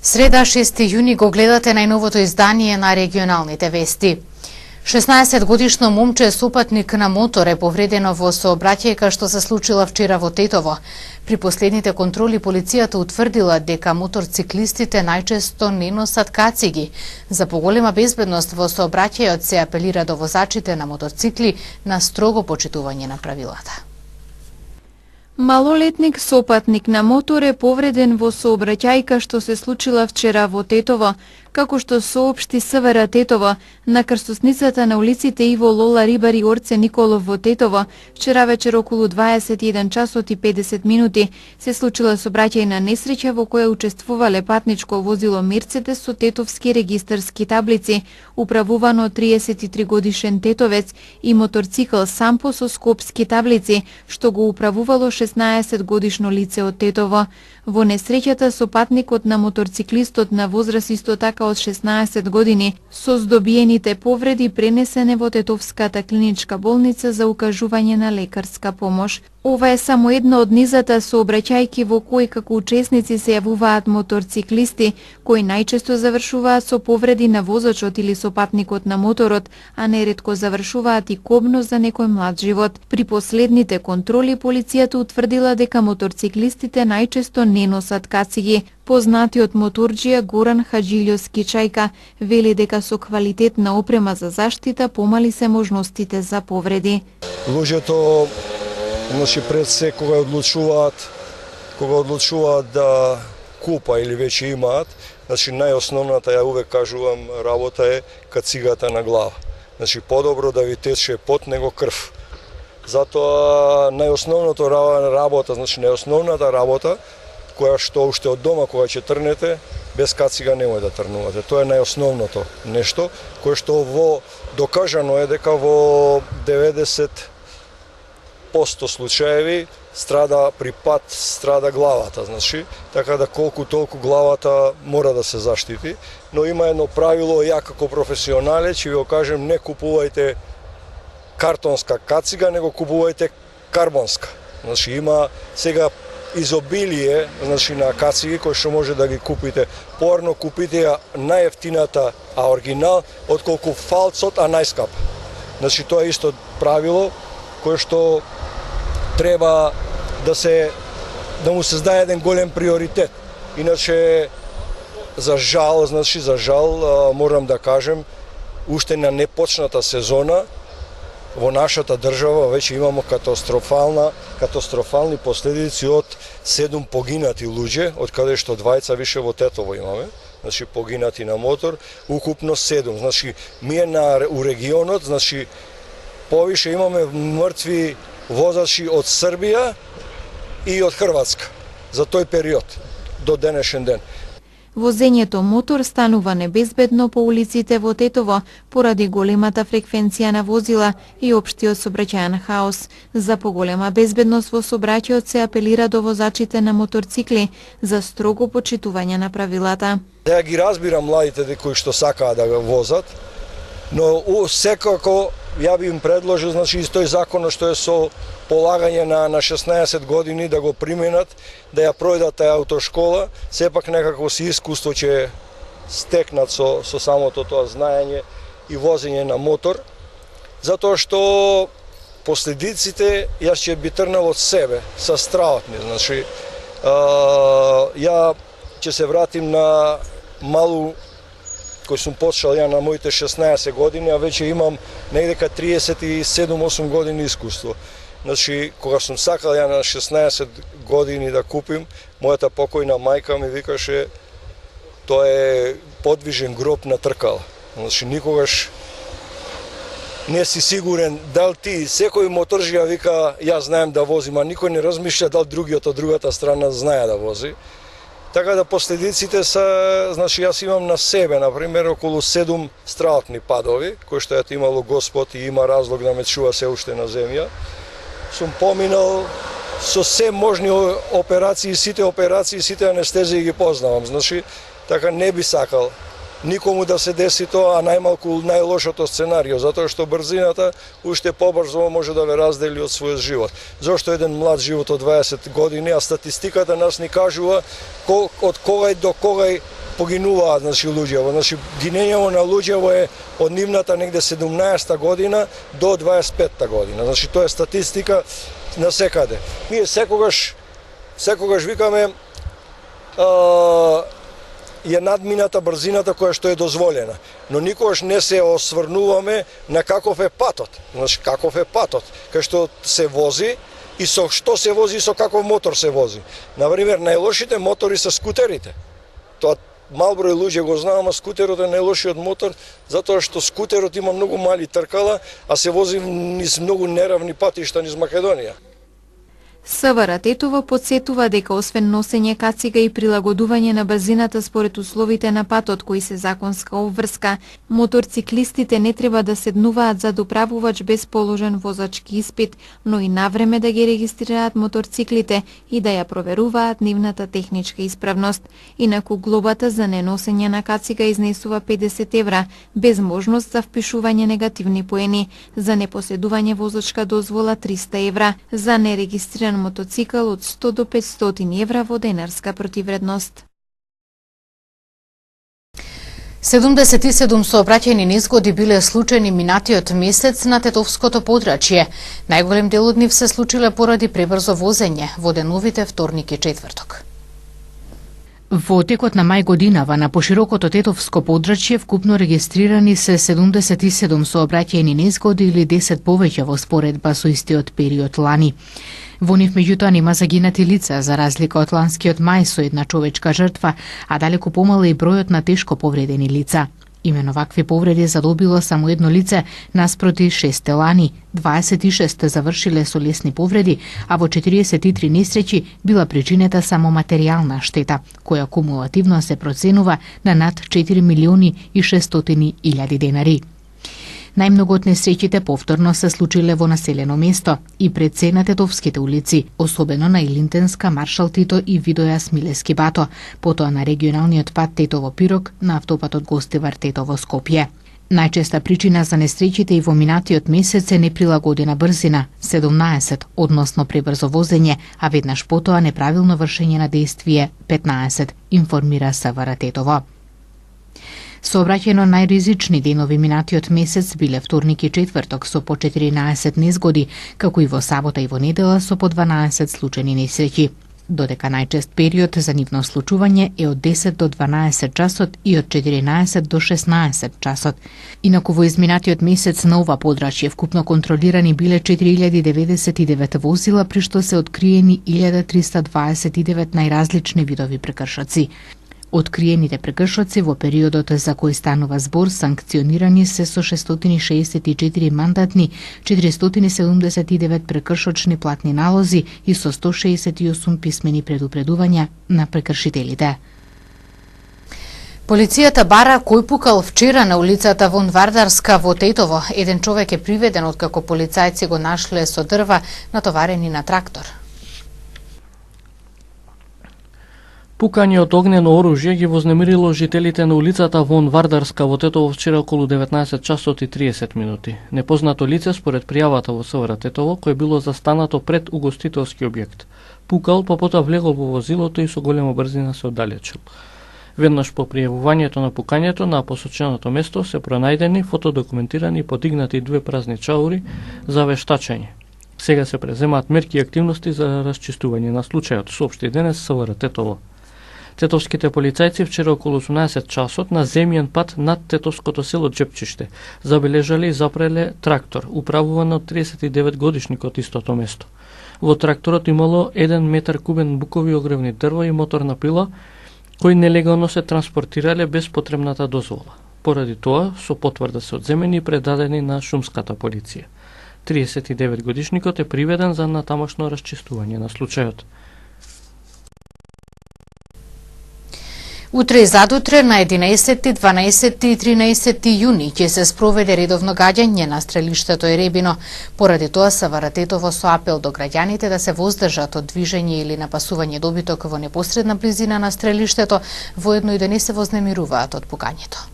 Среда 6 јуни го гледате најновото издание на регионалните вести. 16 годишно момче сопатник на мотор е повредено во сообраќајка што се случила вчера во Тетово. При последните контроли полицијата утврдила дека моторциклистите најчесто не носат кациги. За поголема безбедност во сообраќајот се апелира до возачите на мотоцикли на строго почитување на правилата. Малолетник сопатник на мотор е повреден во сообраќајка што се случила вчера во Тетово. Како што соопшти СВР Тетово, на крстосницата на улиците Иво Лола Рибар и Орце Николов во Тетово, вчера вечер околу 21 часот и 50 минути се случила сообраќајна несреќа во која учествувале патничко возило Мерцедес со тетовски регистарски таблици, управувано од 33 годишен тетовец, и моторцикл Сампо со скопски таблици, што го управувало 16 годишно лице од Тетово. Во несреќата сопатникот на моторциклистот на возраст исто така од 16 години со здобиените повреди пренесене во Тетовската клиничка болница за укажување на лекарска помош. Ова е само една од низата сообраќајки во кои како учесници се јавуваат моторциклисти, кои најчесто завршуваат со повреди на возачот или сопатникот на моторот, а неретко завршуваат и кобно за некој млад живот. При последните контроли полицијата утврдила дека моторциклистите најчесто не носат кациги. Познатиот моторџија Горан Хаџилјовски Чајка вели дека со квалитетна опрема за заштита помали се можностите за повреди. Луѓето пред се кога одлучуваат да купа или веќе имаат, најосновната, ја увек кажувам, работа е кацигата на глава. Подобро да ви тече пот него крв. Затоа најосновната работа, која што уште од дома кога ќе трнете, без кацига немој да трнувате. Тоа е најосновното нешто, кое што докажано е дека во 90% случаеви при пат страда главата, така да колку толку главата мора да се заштити, но има едно правило, ја како професионалец ќе ви го кажем, не купувајте картонска кацига, него купувајте карбонска. Има сега изобилие на кациги кои што може да ги купите. Поарно купите ја најевтината, а оригинал, отколку фалцот, а најскап. Тоа е исто правило кое што треба да му се даде еден голем приоритет. Иначе за жал морам да кажем, уште на непочната сезона во нашата држава веќе имамо катастрофални последици од 7 погинати луѓе, од каде што 2 више во Тетово имаме, погинати на мотор, укупно 7. Ние у регионот, повише имаме мртви возачи од Србија и од Хрватска за тој период до денешен ден. Возењето мотор станува небезбедно по улиците во Тетово поради големата фреквенција на возила и општиот сообраќајен хаос. За поголема безбедност во сообраќајот се апелира до возачите на моторцикли за строго почитување на правилата. Да ги разбирам младите кои што сакаат да го возат, но секако ја би им предложил, истој законот што е со полагање на 16 години да го применат, да ја пројдат таја аутошкола, сепак некако си искуство ќе стекнат со самото тоа знаење и возење на мотор, затоа што последиците јас ќе би трнал од себе, са страотни. Ја ќе се вратим на малу кој сум почел ја на моите 16 години, а веќе имам негдека 37-8 години искуство. Кога сум сакал ја на 16 години да купим, мојата покојна мајка ми викаше, тоа е подвижен гроб на тркала. Никогаш не си сигурен дал ти, секој моторџија вика, ја знаем да возим, а никој не размишља дал другиот од другата страна знае да вози. Така да последиците се, јас имам на себе, например, околу 7 страотни падови, кои што ја имало Господ и има разлог да ме чува се уште на земја. Сум поминал со се можни операции, сите анестезии ги познавам, така не би сакал никому да се деси тоа, а најмалку најлошото сценарио, затоа што брзината уште побрзо може да ве раздели од својот живот. Зошто еден млад живот од 20 години, а статистиката нас ни кажува од когај до когај погинуваат луѓево. Гинењево на луѓево е од нивната негде 17-та година до 25-та година. Тоа е статистика на секаде. Ние секогаш викаме е надмината брзината која што е дозволена, но никогаш не се осврнуваме на каков е патот. Каков е патот, кај што се вози и со што се вози и со каков мотор се вози. Например, најлошите мотори се скутерите. Тоа мал број луѓе го знаа, ама скутерот е најлошиот мотор, затоа што скутерот има многу мали тркала, а се вози низ многу неравни патишта низ Македонија. СВР Тетово подсетува дека освен носење кацига и прилагодување на брзината според условите на патот кои се законска обврска, моторциклистите не треба да седнуваат за доправувач без положен возачки испит, но и навреме да ги регистрираат моторциклите и да ја проверуваат нивната техничка исправност. Инаку глобата за неносење на кацига изнесува 50 евра, без можност за впишување негативни поени, за непоседување возачка дозвола 300 евра, за нерегистриран мотоцикл од 100 до 500 евра во денарска противредност. 77 сообраќајни незгоди биле случајни минатиот месец на Тетовското подрачје. Најголем дел од нив се случиле поради пребрзо возење во деновите вторник и четврток. Во текот на мај годинава на поширокото Тетовско подрачје вкупно регистрирани се 77 сообраќајни незгоди или 10 повеќе во споредба со истиот период лани. Во нив меѓутоа нема загинати лица, за разлика од ланскиот мај со една човечка жртва, а далеку помал и бројот на тешко повредени лица. Имено вакви повреди задобило само едно лице наспроти 6 лани, 26 завршиле со лесни повреди, а во 43 несреќи била причинета само материјална штета, која кумулативно се проценува на над 4 милиони и 600 илјади денари. Најмногу од несреќите повторно се случиле во населено место и пред се на Тетовските улици, особено на Илинтенска, Маршал Тито и Видоја Смилески Бато, потоа на регионалниот пат Тетово-Пирок, на автопатот Гостивар Тетово-Скопје. Најчеста причина за несреќите и во минатиот месец е неприлагодена брзина, 17, односно пребрзо возење, а веднаш потоа неправилно вршење на дејствие, 15, информира СВР Тетово. Сообраќајно најризични денови минатиот месец биле вторник и четврток со по 14 незгоди, како и во сабота и во недела со по 12 случајни несреќи. Додека најчест период за нивно случување е од 10 до 12 часот и од 14 до 16 часот. Инаку во изминатиот месец на ова подрачје вкупно контролирани биле 4099 возила, при што се откриени 1329 најразлични видови прекршоци. Откриените прекршоци во периодот за кој станува збор санкционирани се со 664 мандатни, 479 прекршочни платни налози и со 168 писмени предупредувања на прекршителите. Полицијата бара кој пукал вчера на улицата Вон Вардарска во Тетово. Еден човек е приведен откако полицајци го нашле со дрва натоварени на трактор. Пукање од огнено оружје ги вознемирило жителите на улицата Вон Вардарска во Тетово вчера околу 19 часот и 30 минути. Непознато лице според пријавата во СВР Тетово, кој било застанато пред угостителски објект. Пукал, па потоа влегол во возилото и со голема брзина се оддалечил. Веднаш по пријавувањето на пукањето на посоченото место се пронајдени, фотодокументирани и подигнати 2 празни чаури за вештачење. Сега се преземаат мерки и активности за расчистување на случајот, соопшти денес СВР Тетово. Тетовските полицајци вчера околу 18 часот на земјен пат над тетовското село Џепчиште забележале и запреле трактор, управуван од 39 годишник од истото место. Во тракторот имало 1 метар кубен букови огревни дрво и моторна пила, кои нелегално се транспортирале без потребната дозвола. Поради тоа, со потврда се одземени и предадени на шумската полиција. 39 годишникот е приведен за натамошно расчистување на случајот. Утре и задутре на 11, 12 и 13 јуни ќе се спроведе редовно гаѓање на стрелиштето Еребино. Поради тоа СВР Тетово со апел до граѓаните да се воздржат од движење или напасување добиток во непосредна близина на стрелиштето, воедно и да не се вознемируваат од пукањето.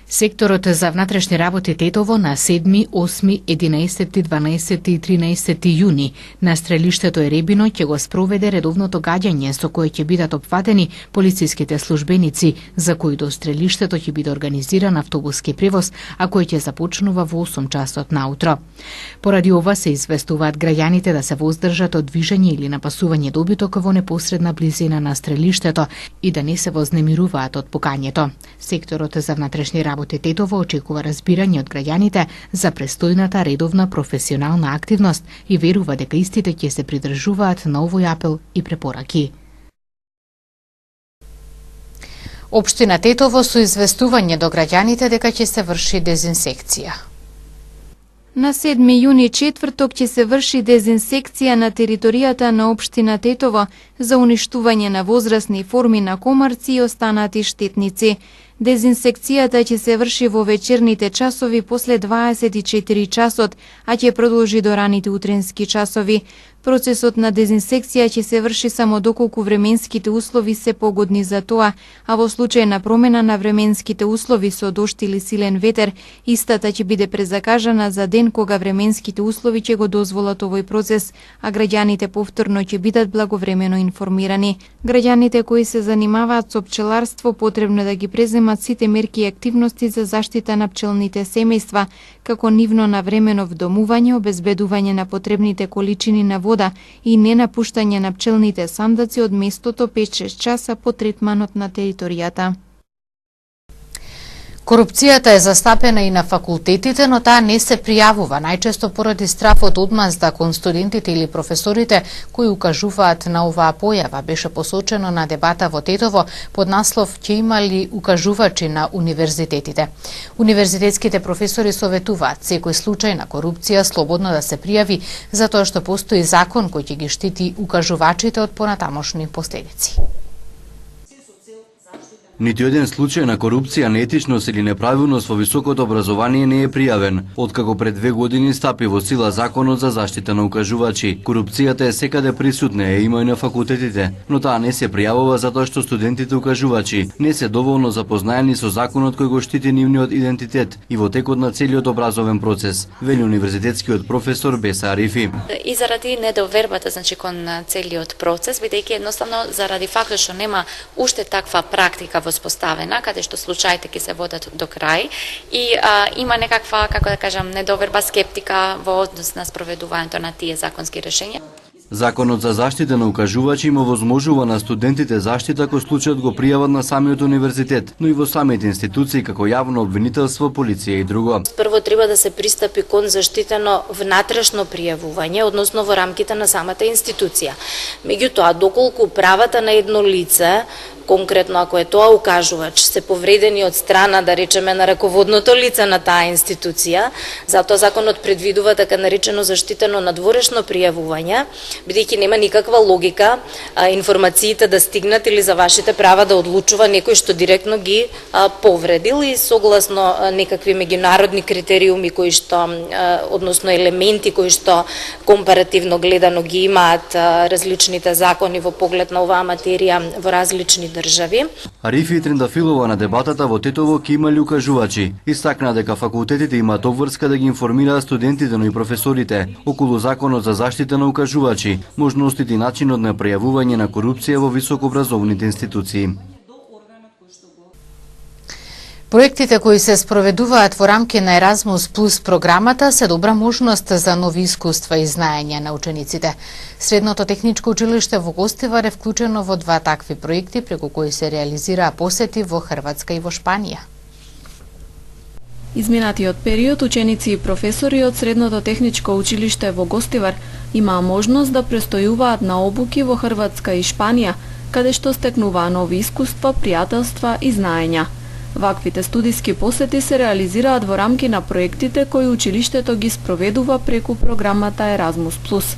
Секторот за внатрешни работи Тетово на 7, 8, 11, 12 и 13 јуни на стрелиштето Еребино ќе го спроведе редовното гаѓање со кое ќе бидат опфатени полициските службеници, за кои до стрелиштето ќе биде организиран автобуски превоз, а кој ќе започнува во 8 часот наутро. Поради ова се известуваат граѓаните да се воздржат од движење или напасување добиток во непосредна близина на стрелиштето и да не се вознемируваат од пукањето. Секторот за внатрешни работи Тетово очекува разбирање од граѓаните за престојната редовна професионална активност и верува дека истите ќе се придржуваат на овој апел и препораки. Општина Тетово со известување до граѓаните дека ќе се врши дезинсекција. На 7 јуни четврток ќе се врши дезинсекција на територијата на општина Тетово за уништување на возрастни форми на комарци и останати штетници. Дезинсекцијата ќе се врши во вечерните часови после 24 часот, а ќе продолжи до раните утренски часови. Процесот на дезинсекција ќе се врши само доколку временските услови се погодни за тоа, а во случај на промена на временските услови со дожд или силен ветер, истата ќе биде презакажана за ден кога временските услови ќе го дозволат овој процес, а граѓаните повторно ќе бидат благовремено информирани. Граѓаните кои се занимаваат со пчеларство потребно да ги преземат сите мерки и активности за заштита на пчелните семејства, како нивно навремено вдомување, обезбедување на потребните количини на вода и ненапуштање на пчелните сандаци од местото 5-6 часа по третманот на територијата. Корупцијата е застапена и на факултетите, но таа не се пријавува, најчесто поради страф од одмазда кон студентите или професорите кои укажуваат на оваа појава, беше посочено на дебата во Тетово под наслов "Ќе има ли укажувачи на универзитетите?". Универзитетските професори советуваат секој случај на корупција слободно да се пријави, затоа што постои закон кој ќе ги штити укажувачите од понатамошни последици. Ниту еден случај на корупција, неетичност или неправилност во високото образование не е пријавен, откако пред 2 години стапи во сила Законот за заштита на укажувачи. Корупцијата е секаде присутна, има и на факултетите, но таа не се пријавува затоа што студентите укажувачи не се доволно запознаени со законот кој го штити нивниот идентитет и во текот на целиот образовен процес, вели универзитетскиот професор Беса Арифи. И заради недовербата, кон целиот процес, бидејќи едноставно заради фактот што нема уште таква практика воспоставена, каде што случаите ќе се водат до крај и има некаква, како да кажам, недоверба, скептика во однос на спроведувањето на тие законски решења. Законот за заштита на укажувачи им овозможува на студентите заштита ако случајот го пријават на самиот универзитет, но и во самите институции како јавно обвинителство, полиција и друго. Прво треба да се пристапи кон заштитено внатрешно пријавување, односно во рамките на самата институција. Меѓутоа, доколку правата на едно лице, конкретно ако е тоа укажувач, се повредени од страна, да речеме, на раководното лице на таа институција, затоа законот предвидува така наречено заштитено надворешно пријавување, бидејќи нема никаква логика информациите да стигнат или за вашите права да одлучува некој што директно ги повредил и согласно некакви меѓународни критериуми кои што, односно елементи кои што компаративно гледано ги имаат различните закони во поглед на оваа материја во различни држави. Арифи Трендафилова на дебатата во Тетово ќе имали укажувачи. Истакна дека факултетите имаат обврска да ги информираат студентите, но и професорите околу Законот за заштита на укажувачи, можностите и начинот на пријавување на корупција во високообразовните институции. Проектите кои се спроведуваат во рамки на Еразмус Плюс програмата се добра можност за нови искуства и знаења на учениците. Средното техничко училиште во Гостивар е вклучено во 2 такви проекти преку кои се реализираа посети во Хрватска и во Шпанија. Изминатиот период ученици и професори од Средното техничко училиште во Гостивар имаа можност да престојуваат на обуки во Хрватска и Шпанија, каде што стекнуваа нови искуства, пријателства и знаења. Ваквите студиски посети се реализираат во рамки на проектите кои училиштето ги спроведува преку програмата Еразмус Плюс.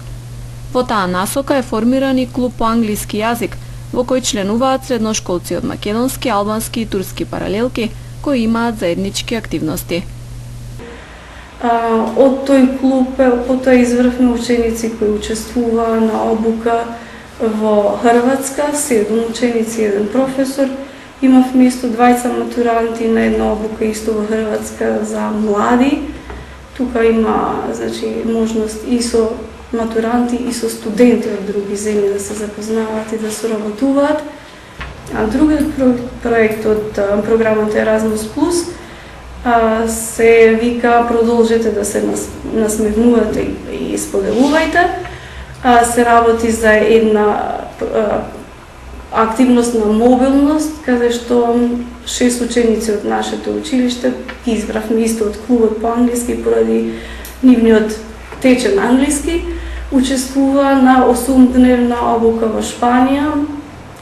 Во таа насока е формиран и клуб по англиски јазик, во кој членуваат средношколци од македонски, албански и турски паралелки кои имаат заеднички активности. Од тој клуб потоа изврвме ученици кои учествуваа на обука во Хрватска, 7 ученици, 1 професор. Имавме исто 2 матуранти на една обука исто во Хрватска за млади. Тука има, можност и со матуранти и со студенти од други земји да се запознаваат и да соработуваат. А другиот проект од програмата Erasmus Plus се вика продолжете да се насмевнувате и споделувајте. Се работи за една активност на мобилност, каде што 6 ученици од нашето училиште избравме исто од клубот по англиски поради нивниот течен англиски, учествува на 8-дневна обука во Шпанија,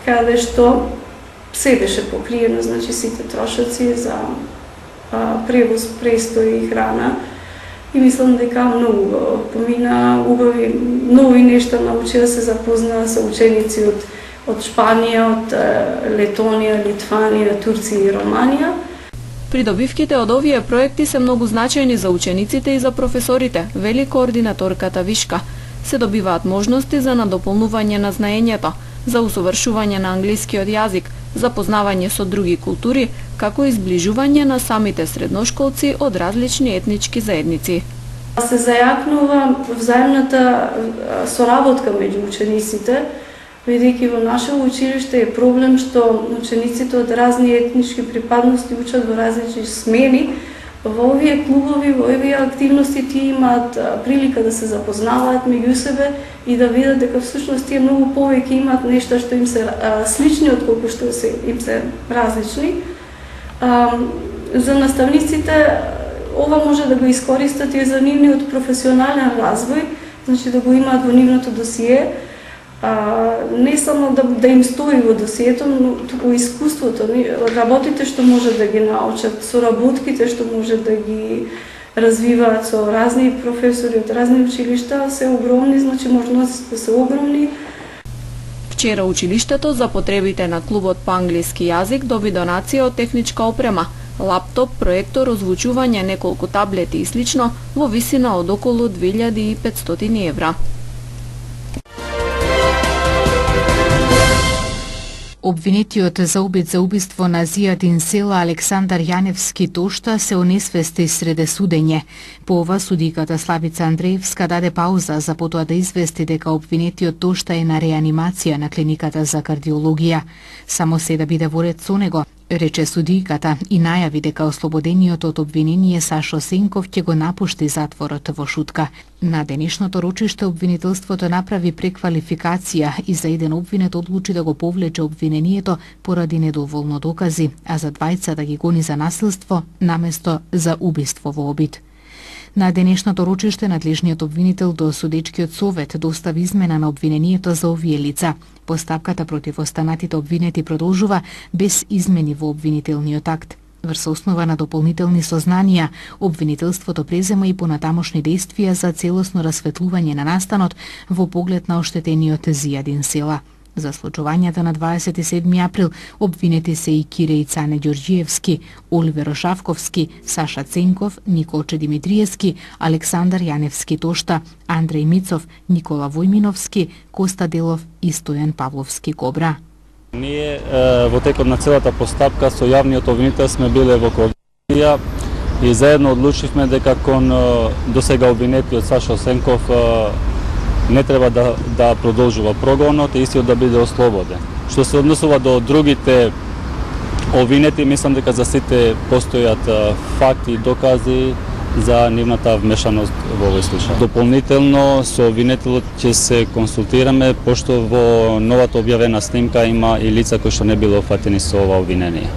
каде што се беше покриено, сите трошоци за превоз, престој и храна. И мислам дека многу помина убави, нови нешта научи да се запознаа со ученици од Шпанија, од Летонија, Литванија, Турција и Романија. Придобивките од овие проекти се многу значајни за учениците и за професорите, вели координаторката Вишка. Се добиваат можности за надополнување на знаењето, за усовршување на англискиот јазик, за познавање со други култури, како и зближување на самите средношколци од различни етнички заедници. Се зајакнува взаимната соработка меѓу учениците, бидејќи во наше училиште е проблем што учениците од разни етнички припадности учат во различни смени. Во овие клубови, во овие активности тие имаат прилика да се запознаваат меѓу себе и да видат дека всушност тие многу повеќе имаат нешта што им се слични отколку што им се различни. За наставниците ова може да го искористат и за нивниот професионален развој, да го имаат во нивното досие, не само да им стои во досието, но туку искуството, работите што може да ги научат, соработките што може да ги развиваат со разни професори од разни училишта се огромни, можностите се огромни. Вчера училиштето за потребите на клубот по англиски јазик доби донација од техничка опрема, лаптоп, проектор, озвучување, неколку таблети и слично во висина од околу 2500 евра. Обвинетиот за обид за убиство на Зијадин Села Александар Јаневски Тошта се онесвести среде судење. По ова судиката Славица Андреевска даде пауза за потоа да извести дека обвинетиот Тошта е на реанимација на клиниката за кардиологија. Само се да биде во ред со него, рече судиката и најави дека ослободениот од обвинение Сашо Сенков ќе го напушти затворот во Шутка. На денешното рочиште обвинителството направи преквалификација и за еден обвинет одлучи да го повлече обвинението поради недоволно докази, а за двајца да ги гони за насилство наместо за убиство во обид. На денешното рочиште надлежниот обвинител до судечкиот совет достави измена на обвинението за овие лица. Постапката против останатите обвинети продолжува без измени во обвинителниот акт. Врз основа на дополнителни сознанија, обвинителството презема и понатамошни действија за целосно расветлување на настанот во поглед на оштетениот Зијадин Села. За случувањата на 27 април обвинети се и Киреј Цане Ѓорѓиевски, Оливер Ошавковски, Саша Ценков, Николче Димитриевски, Александар Јаневски Тошта, Андреј Мицов, Никола Војминовски, Коста Делов и Стојан Павловски Кобра. Ние во текот на целата постапка со јавниот обвинител сме биле во коалиција и заедно одлучивме дека кон досега обвинетиот Сашо Сенков не треба да продолжува прогонот и истиот да биде ослободен. Што се однесува до другите обвинети, мислам дека за сите постојат факти и докази за нивната вмешаност во овој случај. Дополнително со обвинетелот ќе се консултираме, пошто во новата објавена снимка има и лица кои што не било фатени со ова обвинение.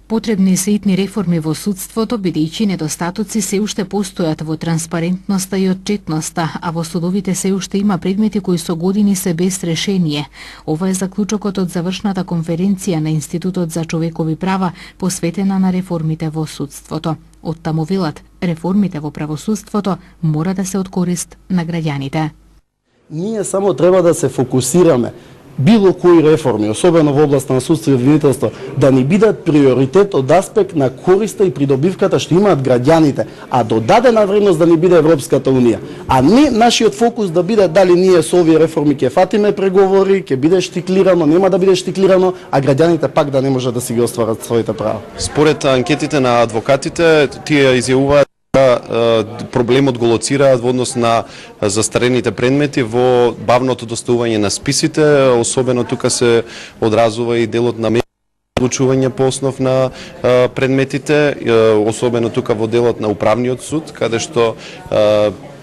Потребни се итни реформи во судството, бидејќи недостатоци се уште постојат во транспарентноста и отчетноста, а во судовите се уште има предмети кои со години се без решение. Ова е заклучокот од завршната конференција на Институтот за човекови права, посветена на реформите во судството. Од таму велат, реформите во правосудството мора да се од корист на граѓаните. Ние само треба да се фокусираме било кои реформи, особено во областа на судство и обвинителство, да ни бидат приоритет од аспект на користа и придобивката што имаат граѓаните, а додадена вредност да ни биде Европската унија, а не нашиот фокус да биде дали ние со овие реформи ќе фатиме преговори, ќе биде штиклирано, нема да биде штиклирано, а граѓаните пак да не можат да си ги остварат своите права. Според анкетите на адвокатите, тие изјавуваат проблемот го лоцираат во однос на застарените предмети во бавното доставување на списите, особено тука се одразува и делот на одлучување по основ на предметите, особено тука во делот на управниот суд, каде што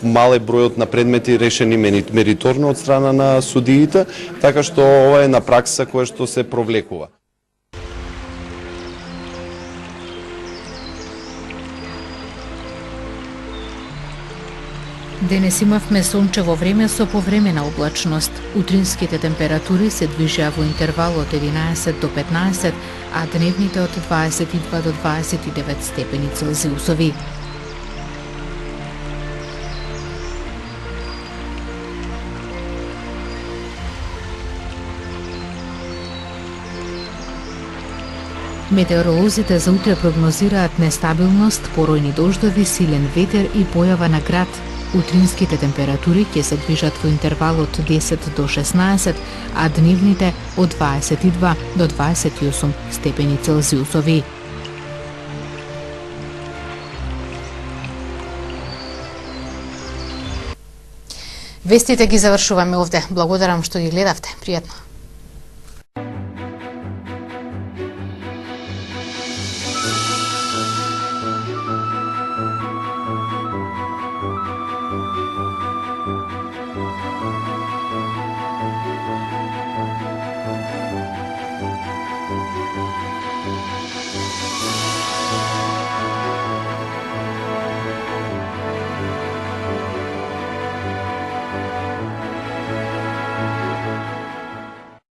мал е бројот на предмети решени мериторно од страна на судиите, така што ова е на пракса која што се провлекува. Денес имавме сончево време со повремена облачност. Утринските температури се движеа во интервал од 11 до 15, а дневните од 22 до 29 степени Целзиусови. Метеоролозите за утре прогнозираат нестабилност, поројни дождови, силен ветер и појава на град. Утринските температури ќе се движат во интервал од 10 до 16, а дневните од 22 до 28 степени Целзиусови. Вестите ги завршуваме овде. Благодарам што ги гледавте. Пријатно.